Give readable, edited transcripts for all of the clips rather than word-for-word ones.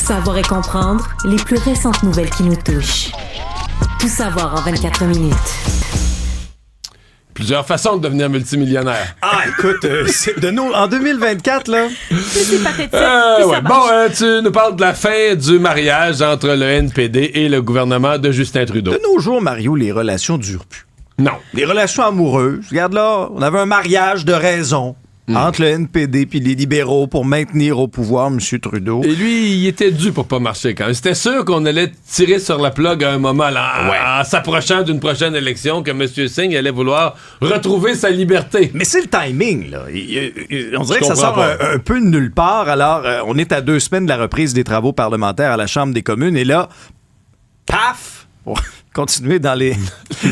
Savoir et comprendre les plus récentes nouvelles qui nous touchent. Tout savoir en 24 minutes. Plusieurs façons de devenir multimillionnaire. Ah, écoute, en 2024, là... C'est pathétique. Ouais. Bon, tu nous parles de la fin du mariage entre le NPD et le gouvernement de Justin Trudeau. De nos jours, Mario, les relations durent plus. Non. Les relations amoureuses, regarde là, on avait un mariage de raison entre le NPD puis les libéraux pour maintenir au pouvoir M. Trudeau. Et lui, il était dû pour pas marcher quand même. C'était sûr qu'on allait tirer sur la plug à un moment, là, en s'approchant d'une prochaine élection, que M. Singh allait vouloir retrouver sa liberté. Mais c'est le timing, là. On dirait que ça sort un peu de nulle part. Alors, on est à 2 semaines de la reprise des travaux parlementaires à la Chambre des communes, et là, paf! Pour continuer dans les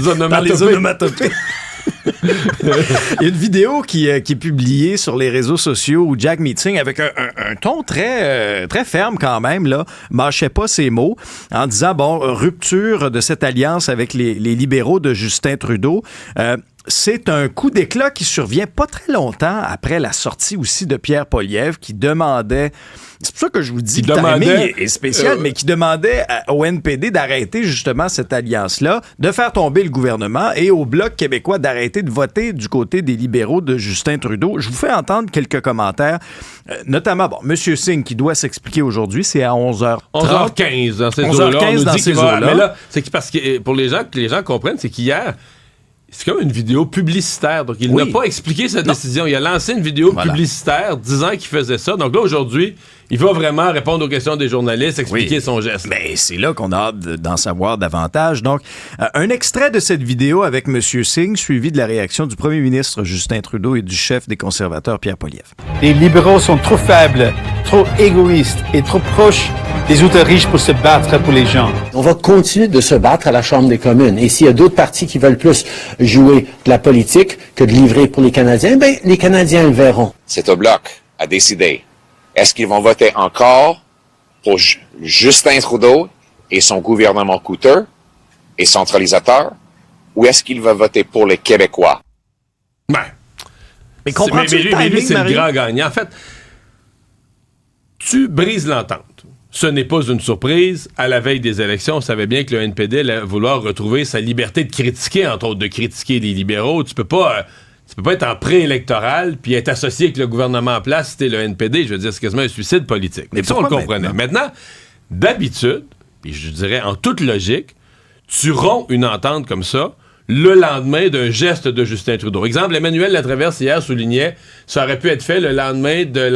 onomatopées. Il y a une vidéo qui est publiée sur les réseaux sociaux où Jack Meeting, avec un ton très ferme quand même, là, mâchait pas ses mots en disant, rupture de cette alliance avec les libéraux de Justin Trudeau. C'est un coup d'éclat qui survient pas très longtemps après la sortie aussi de Pierre Poilievre qui demandait, c'est pour ça que je vous dis que le timing est spécial, mais qui demandait au NPD d'arrêter justement cette alliance-là, de faire tomber le gouvernement et au Bloc québécois d'arrêter de voter du côté des libéraux de Justin Trudeau. Je vous fais entendre quelques commentaires, notamment, M. Singh qui doit s'expliquer aujourd'hui, c'est à 11h30. 11h15 dans ces 11h15 dans ces eaux-là. Mais là, c'est parce que pour les gens, que les gens comprennent, c'est qu'hier, c'est comme une vidéo publicitaire. Donc, il n'a pas expliqué sa décision. Il a lancé une vidéo publicitaire disant qu'il faisait ça. Donc là, aujourd'hui, il va vraiment répondre aux questions des journalistes, expliquer son geste. Mais c'est là qu'on a hâte d'en savoir davantage. Donc, un extrait de cette vidéo avec M. Singh, suivi de la réaction du premier ministre Justin Trudeau et du chef des conservateurs Pierre Poilievre. Les libéraux sont trop faibles, trop égoïstes et trop proches des ultra-riches pour se battre pour les gens. On va continuer de se battre à la Chambre des communes. Et s'il y a d'autres partis qui veulent plus jouer de la politique que de livrer pour les Canadiens, les Canadiens le verront. C'est au Bloc à décider. Est-ce qu'ils vont voter encore pour Justin Trudeau et son gouvernement coûteux et centralisateur, ou est-ce qu'ils vont voter pour les Québécois? Mais comprends-tu le timing, lui, c'est Marie? le grand gagnant. En fait, tu brises l'entente. Ce n'est pas une surprise. À la veille des élections, on savait bien que le NPD allait vouloir retrouver sa liberté de critiquer, entre autres, de critiquer les libéraux. Tu peux pas être en préélectoral puis être associé avec le gouvernement en place si t'es le NPD. Je veux dire, c'est quasiment un suicide politique. Mais ça, on le comprenait. Maintenant, d'habitude, puis je dirais en toute logique, tu romps une entente comme ça le lendemain d'un geste de Justin Trudeau. Exemple, Emmanuel Latraverse hier soulignait, ça aurait pu être fait le lendemain de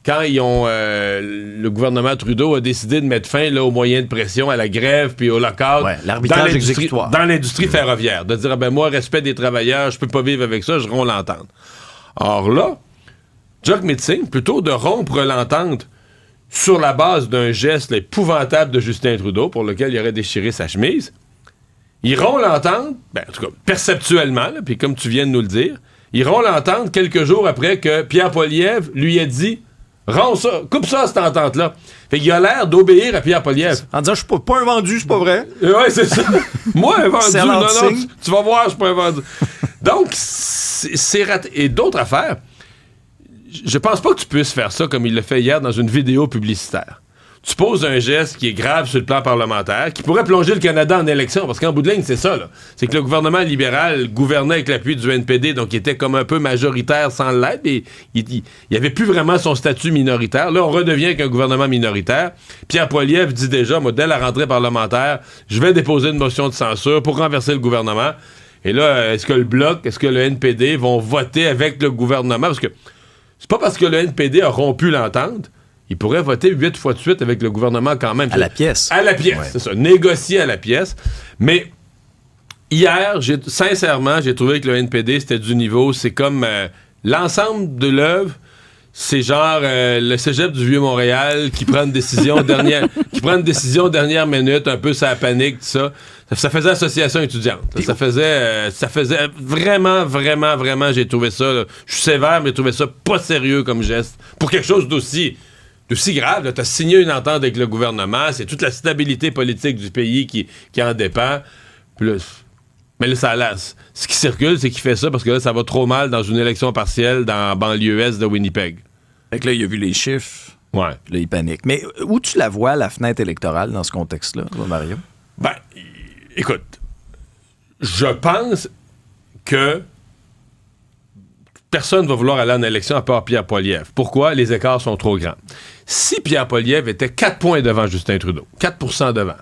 quand le gouvernement Trudeau a décidé de mettre fin aux moyens de pression, à la grève puis au lockout l'arbitrage exécutoire dans l'industrie ferroviaire. De dire, moi, respect des travailleurs, je peux pas vivre avec ça, je romps l'entente. Or là, Jack Meeting, plutôt de rompre l'entente sur la base d'un geste épouvantable de Justin Trudeau, pour lequel il aurait déchiré sa chemise, ils rompt l'entente, en tout cas perceptuellement, puis comme tu viens de nous le dire, ils rompent l'entente quelques jours après que Pierre Poilievre lui a dit « Romps ça, coupe ça cette entente-là ». Fait qu'il a l'air d'obéir à Pierre Poilievre. En disant « Je suis pas un vendu, c'est pas vrai ». Ouais, c'est ça. Moi, un vendu, non, tu vas voir, je suis pas un vendu. Donc, c'est raté. Et d'autres affaires, je pense pas que tu puisses faire ça comme il l'a fait hier dans une vidéo publicitaire. Tu poses un geste qui est grave sur le plan parlementaire, qui pourrait plonger le Canada en élection, parce qu'en bout de ligne, c'est ça, là. C'est que le gouvernement libéral gouvernait avec l'appui du NPD, donc il était comme un peu majoritaire sans l'être, et il n'y avait plus vraiment son statut minoritaire. Là, on redevient avec un gouvernement minoritaire. Pierre Poilievre dit déjà, moi, dès la rentrée parlementaire, je vais déposer une motion de censure pour renverser le gouvernement. Et là, est-ce que le Bloc, est-ce que le NPD vont voter avec le gouvernement? Parce que c'est pas parce que le NPD a rompu l'entente, il pourrait voter 8 fois de suite avec le gouvernement quand même. À la pièce. À la pièce, c'est ça. Négocier à la pièce. Mais hier, sincèrement, j'ai trouvé que le NPD, c'était du niveau. C'est comme l'ensemble de l'œuvre, c'est genre le cégep du Vieux-Montréal qui prend une décision dernière minute, un peu ça panique, tout ça. Ça faisait association étudiante. Ça faisait vraiment, vraiment, vraiment, j'ai trouvé ça, je suis sévère, mais j'ai trouvé ça pas sérieux comme geste. Pour quelque chose d'aussi grave, tu as signé une entente avec le gouvernement, c'est toute la stabilité politique du pays qui en dépend. Mais là, ça lasse. Ce qui circule, c'est qu'il fait ça parce que là, ça va trop mal dans une élection partielle dans la banlieue est de Winnipeg. Fait que là, il a vu les chiffres. Ouais. Là, il panique. Mais où tu la vois, la fenêtre électorale, dans ce contexte-là, Mario? Ben, écoute, je pense que personne ne va vouloir aller en élection à part Pierre Poilievre. Pourquoi? Les écarts sont trop grands. Si Pierre Poilievre était 4 points devant Justin Trudeau, 4% devant,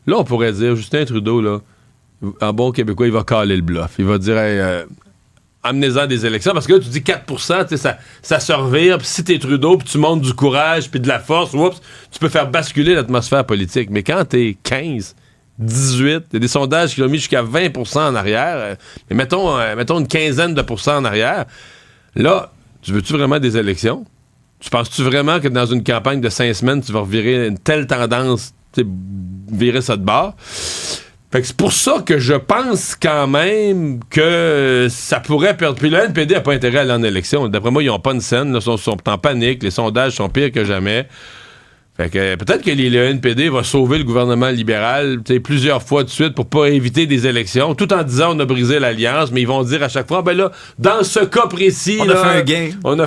là, on pourrait dire, Justin Trudeau, là, en bon québécois, il va caler le bluff. Il va dire, amenez-en des élections, parce que là, tu dis 4%, ça se revire, puis si t'es Trudeau, puis tu montes du courage, puis de la force, oups, tu peux faire basculer l'atmosphère politique. Mais quand t'es 15, 18, il y a des sondages qui l'ont mis jusqu'à 20% en arrière, mais mettons une quinzaine de pourcents en arrière, là, tu veux-tu vraiment des élections? Tu penses-tu vraiment que dans une campagne de 5 semaines, tu vas revirer une telle tendance, virer ça de bord? Fait que c'est pour ça que je pense quand même que ça pourrait perdre. Puis le NPD n'a pas intérêt à aller en élection. D'après moi, ils n'ont pas une scène, ils sont en panique, les sondages sont pires que jamais. Fait que peut-être que le NPD va sauver le gouvernement libéral plusieurs fois de suite pour pas éviter des élections, tout en disant on a brisé l'alliance, mais ils vont dire à chaque fois, ben là, dans ce cas précis, on a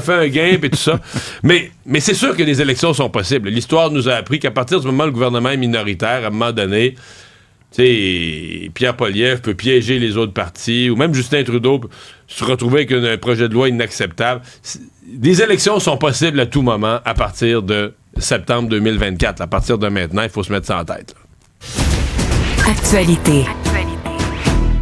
fait un gain, puis tout ça. Mais c'est sûr que les élections sont possibles. L'histoire nous a appris qu'à partir du moment où le gouvernement est minoritaire, à un moment donné, Pierre Poilievre peut piéger les autres partis, ou même Justin Trudeau peut se retrouver avec un projet de loi inacceptable. Des élections sont possibles à tout moment à partir de septembre 2024. À partir de maintenant, il faut se mettre ça en tête. Actualité.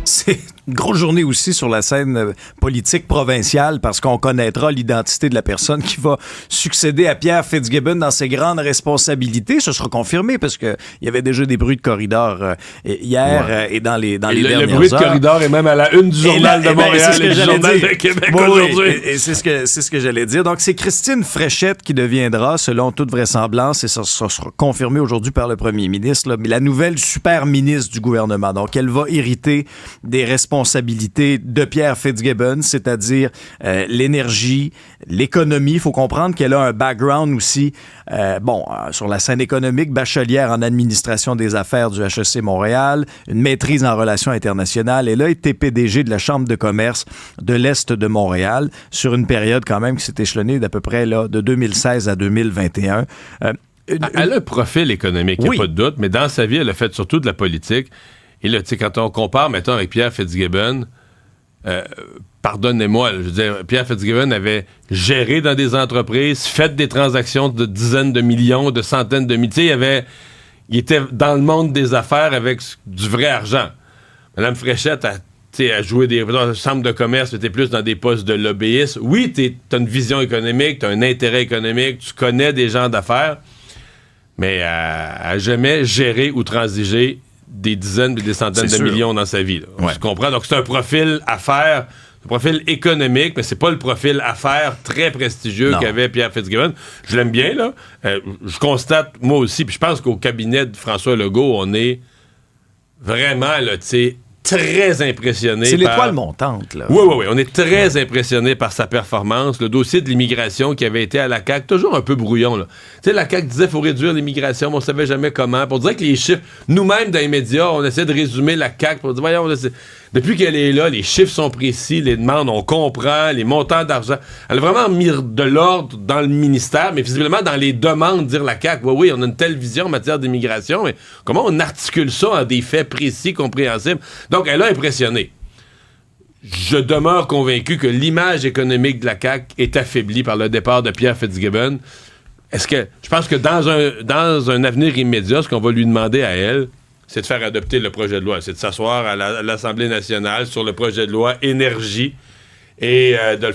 C'est une grosse journée aussi sur la scène politique provinciale parce qu'on connaîtra l'identité de la personne qui va succéder à Pierre Fitzgibbon dans ses grandes responsabilités. Ce sera confirmé parce qu'il y avait déjà des bruits de corridor hier et dans les dernières heures. Le bruit de corridor est même à la une du Journal de Montréal et du Journal de Québec aujourd'hui. Et c'est ce que j'allais dire. Donc, c'est Christine Fréchette qui deviendra, selon toute vraisemblance, et ça sera confirmé aujourd'hui par le premier ministre, là, mais la nouvelle super ministre du gouvernement. Donc, elle va hériter des responsabilités de Pierre Fitzgibbon, c'est-à-dire l'énergie, l'économie. Il faut comprendre qu'elle a un background aussi, sur la scène économique, bachelière en administration des affaires du HEC Montréal, une maîtrise en relations internationales. Elle a été PDG de la Chambre de commerce de l'Est de Montréal sur une période quand même qui s'est échelonnée d'à peu près là, de 2016 à 2021. Elle a un profil économique, il n'y a pas de doute, mais dans sa vie, elle a fait surtout de la politique. Et là, tu sais, quand on compare, mettons, avec Pierre Fitzgibbon, pardonnez-moi, je veux dire, Pierre Fitzgibbon avait géré dans des entreprises, fait des transactions de dizaines de millions, de centaines de milliers. Il était dans le monde des affaires avec du vrai argent. Mme Fréchette a joué dans la chambre de commerce, était plus dans des postes de lobbyiste. Oui, t'as une vision économique, t'as un intérêt économique, tu connais des gens d'affaires, mais à jamais géré ou transigé des dizaines et des centaines de millions dans sa vie. Ouais. Tu comprends? Donc, c'est un profil affaires, un profil économique, mais c'est pas le profil affaires très prestigieux qu'avait Pierre Fitzgibbon. Je l'aime bien, là. Je constate, moi aussi, puis je pense qu'au cabinet de François Legault, on est vraiment, là, tu sais, très impressionné. C'est l'étoile montante, là. Oui. On est très impressionné par sa performance. Le dossier de l'immigration qui avait été à la CAQ, toujours un peu brouillon, là. Tu sais, la CAQ disait qu'il faut réduire l'immigration, mais on savait jamais comment. Pour dire que les chiffres, nous-mêmes dans les médias, on essaie de résumer la CAQ pour dire, voyons, depuis qu'elle est là, les chiffres sont précis, les demandes, on comprend, les montants d'argent. Elle a vraiment mis de l'ordre dans le ministère, mais visiblement dans les demandes, dire la CAQ, oui, on a une telle vision en matière d'immigration, mais comment on articule ça en des faits précis, compréhensibles? Donc, elle a impressionné. Je demeure convaincu que l'image économique de la CAQ est affaiblie par le départ de Pierre Fitzgibbon. Je pense que dans un avenir immédiat, ce qu'on va lui demander à elle, c'est de faire adopter le projet de loi. C'est de s'asseoir à l'Assemblée nationale sur le projet de loi énergie.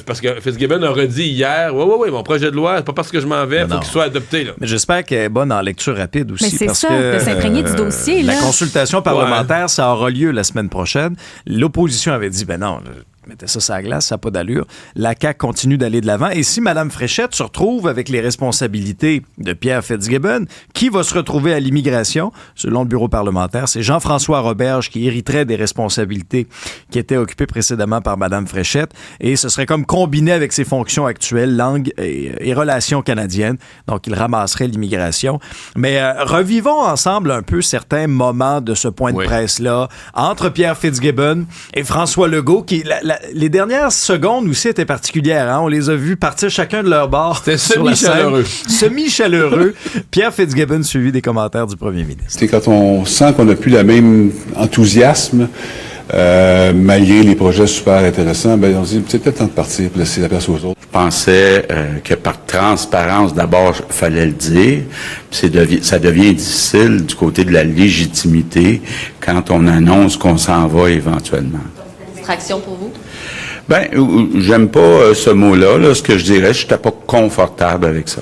Parce que Fitzgibbon a redit hier, oui, mon projet de loi, c'est pas parce que je m'en vais, il faut qu'il soit adopté. Là. Mais j'espère qu'elle est bonne en lecture rapide aussi. Mais c'est parce ça, que, de s'imprégner du dossier. La consultation parlementaire, ça aura lieu la semaine prochaine. L'opposition avait dit, non, mettez ça sur la glace, ça n'a pas d'allure. La CAQ continue d'aller de l'avant. Et si Mme Fréchette se retrouve avec les responsabilités de Pierre Fitzgibbon, qui va se retrouver à l'immigration, selon le bureau parlementaire, c'est Jean-François Roberge qui hériterait des responsabilités qui étaient occupées précédemment par Mme Fréchette. Et ce serait comme combiné avec ses fonctions actuelles, langue et relations canadiennes. Donc, il ramasserait l'immigration. Mais revivons ensemble un peu certains moments de ce point de presse-là entre Pierre Fitzgibbon et François Legault, qui les dernières secondes aussi étaient particulières. Hein? On les a vus partir chacun de leur bord. C'était semi-chaleureux. Semi-chaleureux. Pierre Fitzgibbon, suivi des commentaires du premier ministre. C'est quand on sent qu'on n'a plus le même enthousiasme, malgré les projets super intéressants, ben on se dit c'est peut-être temps de partir pour laisser la place aux autres. Je pensais que par transparence, d'abord, il fallait le dire. Puis ça devient difficile du côté de la légitimité quand on annonce qu'on s'en va éventuellement. Distraction pour vous? Ben, j'aime pas ce mot-là. Là. Ce que je dirais, je n'étais pas confortable avec ça.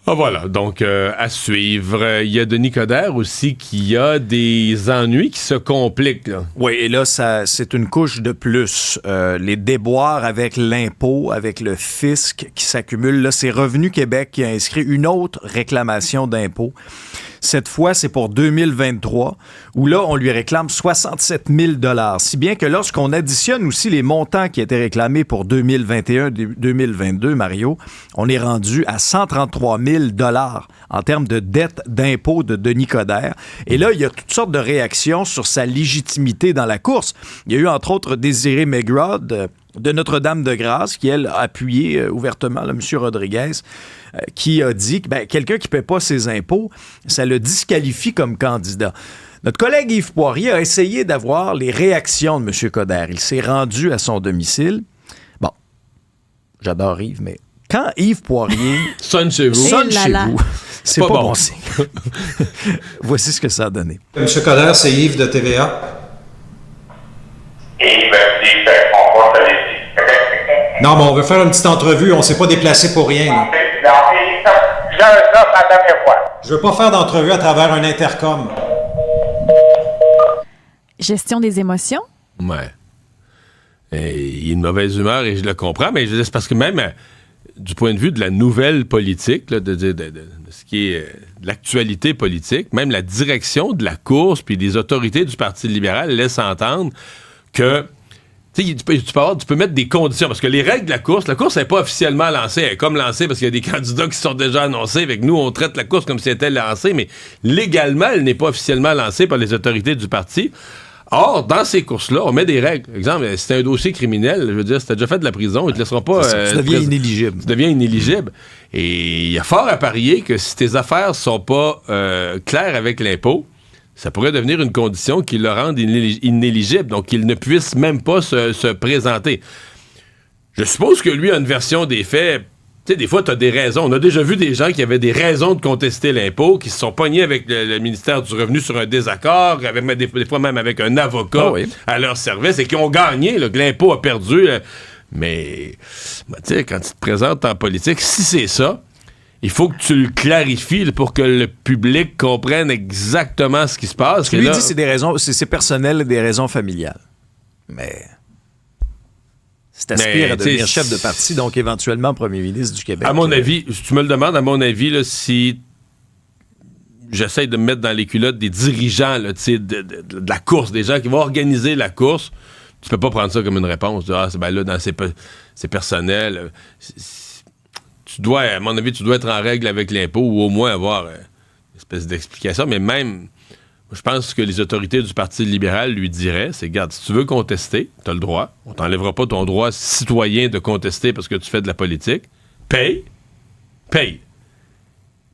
Ah voilà, donc à suivre. Il y a Denis Coderre aussi qui a des ennuis qui se compliquent. Là. Oui, et là, c'est une couche de plus. Les déboires avec l'impôt, avec le fisc qui s'accumulent. Là, c'est Revenu Québec qui a inscrit une autre réclamation d'impôt. Cette fois, c'est pour 2023, où là, on lui réclame 67 000 $. Si bien que lorsqu'on additionne aussi les montants qui étaient réclamés pour 2021-2022, Mario, on est rendu à 133 000 $ en termes de dette d'impôt de Denis Coderre. Et là, il y a toutes sortes de réactions sur sa légitimité dans la course. Il y a eu, entre autres, Désirée Megrod de Notre-Dame-de-Grâce, qui, elle, a appuyé ouvertement M. Rodriguez, qui a dit que quelqu'un qui ne paie pas ses impôts, ça le disqualifie comme candidat. Notre collègue Yves Poirier a essayé d'avoir les réactions de M. Coderre. Il s'est rendu à son domicile. Bon, j'adore Yves, mais quand Yves Poirier sonne chez vous, c'est pas bon signe. Voici ce que ça a donné. M. Coderre, c'est Yves de TVA. Non, mais on veut faire une petite entrevue. On ne s'est pas déplacé pour rien. Là. Je veux pas faire d'entrevue à travers un intercom. Gestion des émotions? Ouais. Il y a une mauvaise humeur et je le comprends, mais c'est parce que même du point de vue de la nouvelle politique, là, de ce qui est de l'actualité politique, même la direction de la course puis des autorités du Parti libéral laissent entendre que tu peux mettre des conditions, parce que les règles de la course n'est pas officiellement lancée. Elle est comme lancée parce qu'il y a des candidats qui sont déjà annoncés. Avec nous, on traite la course comme si elle était lancée, mais légalement, elle n'est pas officiellement lancée par les autorités du parti. Or, dans ces courses-là, on met des règles. Exemple, si c'est un dossier criminel, je veux dire, si t'as déjà fait de la prison, ils te laisseront pas... tu deviens inéligible. Tu deviens inéligible. Et il y a fort à parier que si tes affaires sont pas claires avec l'impôt, ça pourrait devenir une condition qui le rende inéligible, donc qu'il ne puisse même pas se présenter. Je suppose que lui a une version des faits. Tu sais, des fois, tu as des raisons. On a déjà vu des gens qui avaient des raisons de contester l'impôt, qui se sont pognés avec le ministère du Revenu sur un désaccord, des fois même avec un avocat à leur service, et qui ont gagné, là, que l'impôt a perdu. Mais, tu sais, quand tu te présentes en politique, si c'est ça, il faut que tu le clarifies là, pour que le public comprenne exactement ce qui se passe. Ce qu'il lui dit, c'est des raisons, c'est personnel et des raisons familiales. Mais c'est aspire à devenir chef de parti, donc éventuellement premier ministre du Québec. À mon avis, si tu me le demandes, à mon avis, là, si j'essaie de me mettre dans les culottes des dirigeants là, de la course, des gens qui vont organiser la course, tu peux pas prendre ça comme une réponse. C'est personnel. Tu dois, à mon avis, être en règle avec l'impôt ou au moins avoir une espèce d'explication. Mais même, je pense que les autorités du Parti libéral lui diraient, c'est, regarde, si tu veux contester, tu as le droit. On t'enlèvera pas ton droit citoyen de contester parce que tu fais de la politique. Paye.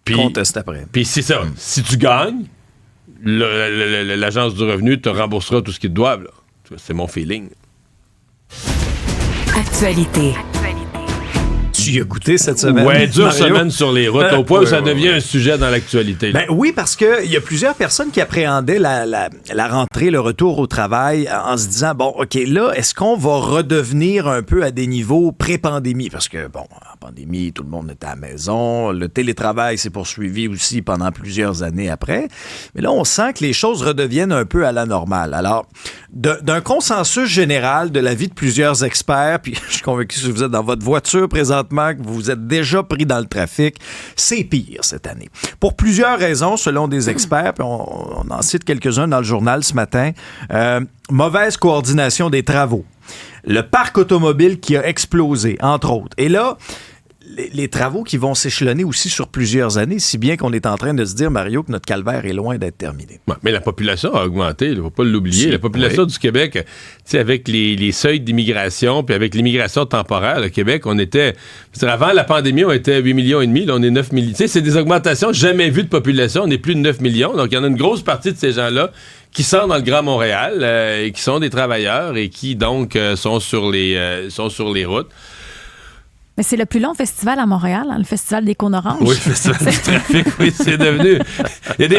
Puis, conteste après. Puis c'est ça. Si tu gagnes, l'Agence du revenu te remboursera tout ce qu'ils te doivent. Là. C'est mon feeling. Actualité. Tu y as goûté cette semaine? Ouais, dure semaine sur les routes, au point où ça devient un sujet dans l'actualité. Ben oui, parce qu'il y a plusieurs personnes qui appréhendaient la rentrée, le retour au travail, en se disant, bon, OK, là, est-ce qu'on va redevenir un peu à des niveaux pré-pandémie? Parce que, bon, en pandémie, tout le monde était à la maison, le télétravail s'est poursuivi aussi pendant plusieurs années après. Mais là, on sent que les choses redeviennent un peu à la normale. Alors, d'un consensus général de l'avis de plusieurs experts, puis je suis convaincu que si vous êtes dans votre voiture présentement, que vous vous êtes déjà pris dans le trafic, c'est pire cette année. Pour plusieurs raisons, selon des experts, puis on en cite quelques-uns dans le journal ce matin, mauvaise coordination des travaux, le parc automobile qui a explosé, entre autres. Et là, les travaux qui vont s'échelonner aussi sur plusieurs années, si bien qu'on est en train de se dire, Mario, que notre calvaire est loin d'être terminé. Ouais, mais la population a augmenté, il ne faut pas l'oublier. La population du Québec, avec les seuils d'immigration, puis avec l'immigration temporaire, le Québec, on était... Avant la pandémie, on était 8,5 millions, là, on est 9 millions. C'est des augmentations jamais vues de population, on est plus de 9 millions. Donc, il y en a une grosse partie de ces gens-là qui sont dans le Grand Montréal et qui sont des travailleurs et qui, donc, sont sur les routes. Mais c'est le plus long festival à Montréal, le festival des cônes oranges. Oui, le festival du trafic, oui, c'est devenu...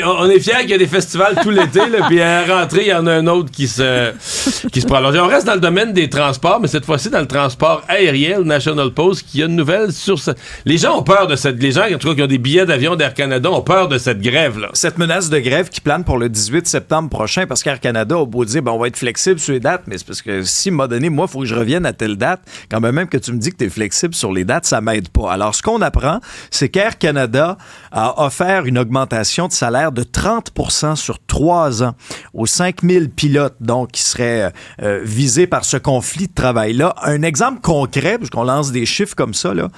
on est fiers qu'il y a des festivals tout l'été, là, puis à la rentrée, il y en a un autre qui se prolonge. On reste dans le domaine des transports, mais cette fois-ci dans le transport aérien, le National Post, qui a une nouvelle sur ça. Les gens ont peur de cette... Les gens, en tout cas, qui ont des billets d'avion d'Air Canada, ont peur de cette grève-là. Cette menace de grève qui plane pour le 18 septembre prochain, parce qu'Air Canada a beau dire, on va être flexible sur les dates, mais c'est parce que si, à un moment donné, moi, il faut que je revienne à telle date, quand même que tu me dis que tu es flexible sur les dates, ça m'aide pas. Alors, ce qu'on apprend, c'est qu'Air Canada a offert une augmentation de salaire de 30% sur 3 ans aux 5000 pilotes, donc, qui seraient visés par ce conflit de travail-là. Un exemple concret, puisqu'on lance des chiffres comme ça, là.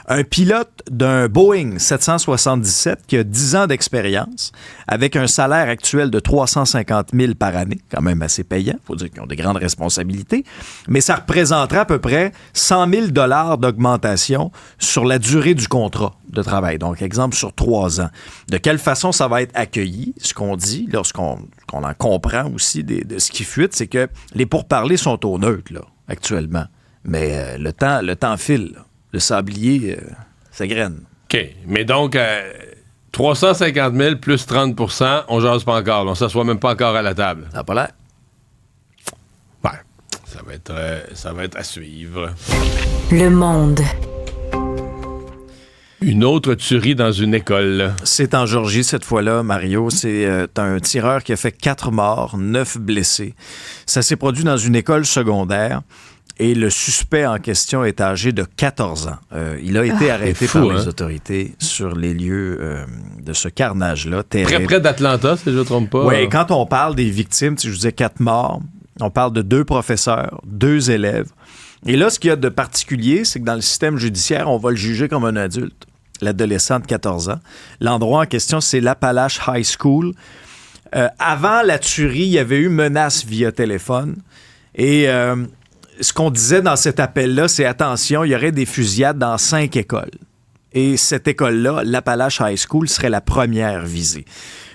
Un pilote d'un Boeing 777 qui a 10 ans d'expérience, avec un salaire actuel de 350 000 par année, quand même assez payant, il faut dire qu'ils ont de grandes responsabilités, mais ça représenterait à peu près 100 000 $ d'augmentation sur la durée du contrat de travail. Donc, exemple, sur 3 ans. De quelle façon ça va être accueilli? Ce qu'on dit, lorsqu'on en comprend aussi de ce qui fuite, c'est que les pourparlers sont au neutre, là, actuellement. Mais le temps file, là. Le sablier, ça graine. OK. Mais donc, 350 000 plus 30 on jase pas encore. On s'assoit même pas encore à la table. Ça n'a pas l'air. Ouais. Ça va être à suivre. Le Monde. Une autre tuerie dans une école. C'est en Georgie cette fois-là, Mario. C'est un tireur qui a fait 4 morts, 9 blessés. Ça s'est produit dans une école secondaire. Et le suspect en question est âgé de 14 ans. Il a été arrêté par les autorités sur les lieux de ce carnage-là. Près d'Atlanta, si je ne me trompe pas. Oui, quand on parle des victimes, je vous disais 4 morts, on parle de 2 professeurs, 2 élèves. Et là, ce qu'il y a de particulier, c'est que dans le système judiciaire, on va le juger comme un adulte, l'adolescent de 14 ans. L'endroit en question, c'est l'Appalache High School. Avant la tuerie, il y avait eu menace via téléphone. Et... ce qu'on disait dans cet appel-là, c'est attention, il y aurait des fusillades dans 5 écoles. Et cette école-là, l'Appalache High School, serait la première visée.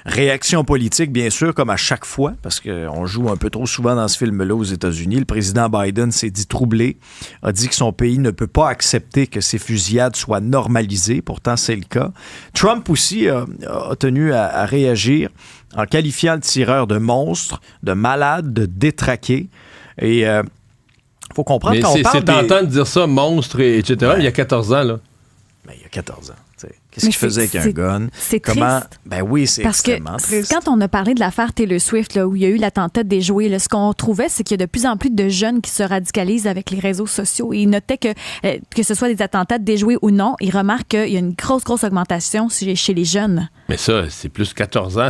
Réaction politique, bien sûr, comme à chaque fois, parce qu'on joue un peu trop souvent dans ce film-là aux États-Unis. Le président Biden s'est dit troublé, a dit que son pays ne peut pas accepter que ces fusillades soient normalisées. Pourtant, c'est le cas. Trump aussi a tenu à réagir en qualifiant le tireur de monstre, de malade, de détraqué. Et... faut comprendre qu'on parle c'est tentant de dire ça, monstre, etc. Ouais. Il y a 14 ans, là. Ben, il y a 14 ans. Qu'est-ce qu'il faisait avec un gun? C'est triste. Ben oui, c'est extrêmement triste. Quand on a parlé de l'affaire Taylor Swift, là, où il y a eu l'attentat des jouets, là, ce qu'on trouvait, c'est qu'il y a de plus en plus de jeunes qui se radicalisent avec les réseaux sociaux. Et ils notaient que ce soit des attentats de déjoués ou non, ils remarquent qu'il y a une grosse augmentation chez les jeunes. Mais ça, c'est plus 14 ans,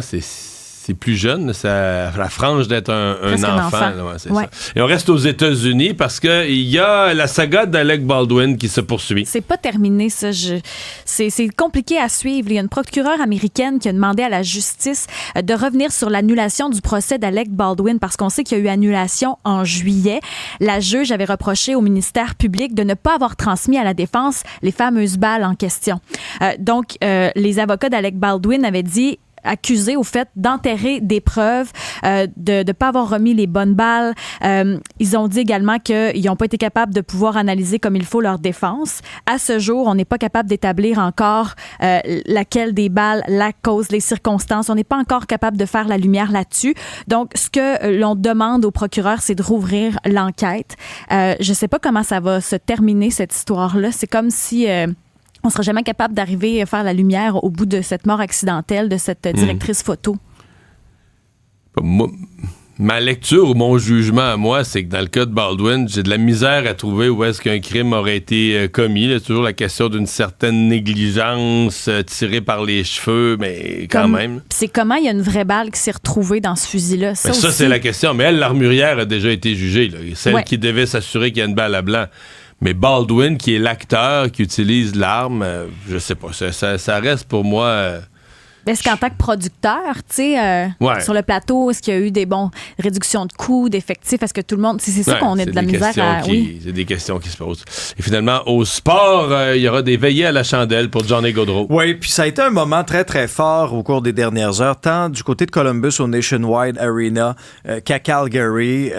c'est plus jeune, ça la frange d'être un enfant. Là, ouais, c'est ça. Et on reste aux États-Unis parce qu'il y a la saga d'Alec Baldwin qui se poursuit. C'est pas terminé, ça. C'est compliqué à suivre. Il y a une procureure américaine qui a demandé à la justice de revenir sur l'annulation du procès d'Alec Baldwin parce qu'on sait qu'il y a eu annulation en juillet. La juge avait reproché au ministère public de ne pas avoir transmis à la défense les fameuses balles en question. Donc, les avocats d'Alec Baldwin avaient dit accusés au fait d'enterrer des preuves, de ne pas avoir remis les bonnes balles. Ils ont dit également qu'ils n'ont pas été capables de pouvoir analyser comme il faut leur défense. À ce jour, on n'est pas capable d'établir encore laquelle des balles, la cause, les circonstances. On n'est pas encore capable de faire la lumière là-dessus. Donc, ce que l'on demande au procureur, c'est de rouvrir l'enquête. Je ne sais pas comment ça va se terminer, cette histoire-là. C'est comme si... on ne sera jamais capable d'arriver à faire la lumière au bout de cette mort accidentelle de cette directrice photo. Ma lecture ou mon jugement à moi, c'est que dans le cas de Baldwin, j'ai de la misère à trouver où est-ce qu'un crime aurait été commis. C'est toujours la question d'une certaine négligence tirée par les cheveux, mais quand même. C'est comment il y a une vraie balle qui s'est retrouvée dans ce fusil-là. Ça, c'est la question. Mais elle, l'armurière, a déjà été jugée. Là. Celle qui devait s'assurer qu'il y a une balle à blanc. Mais Baldwin, qui est l'acteur qui utilise l'arme, je sais pas. Ça reste pour moi... Est-ce qu'en tant que producteur, tu sais, sur le plateau, est-ce qu'il y a eu des réductions de coûts, d'effectifs? Est-ce que tout le monde... C'est ça qu'on a de la misère à... C'est des questions qui se posent. Et finalement, au sport, il y aura des veillées à la chandelle pour Johnny Gaudreau. Oui, puis ça a été un moment très, très fort au cours des dernières heures, tant du côté de Columbus au Nationwide Arena qu'à Calgary.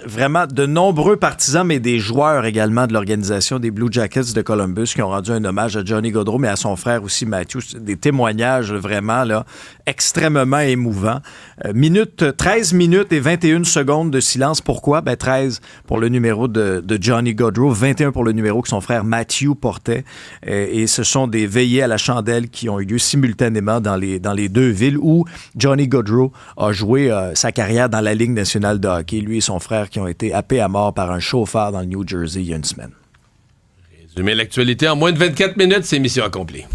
Vraiment, de nombreux partisans, mais des joueurs également de l'organisation des Blue Jackets de Columbus qui ont rendu un hommage à Johnny Gaudreau, mais à son frère aussi, Matthew. Des témoignages vraiment là, extrêmement émouvants. 13 minutes et 21 secondes de silence. Pourquoi? 13 pour le numéro de Johnny Gaudreau, 21 pour le numéro que son frère Matthew portait. Et ce sont des veillées à la chandelle qui ont eu lieu simultanément dans les deux villes où Johnny Gaudreau a joué sa carrière dans la Ligue nationale de hockey. Lui et son frère qui ont été happés à mort par un chauffeur dans le New Jersey il y a une semaine. Résumer l'actualité en moins de 24 minutes, c'est mission accomplie.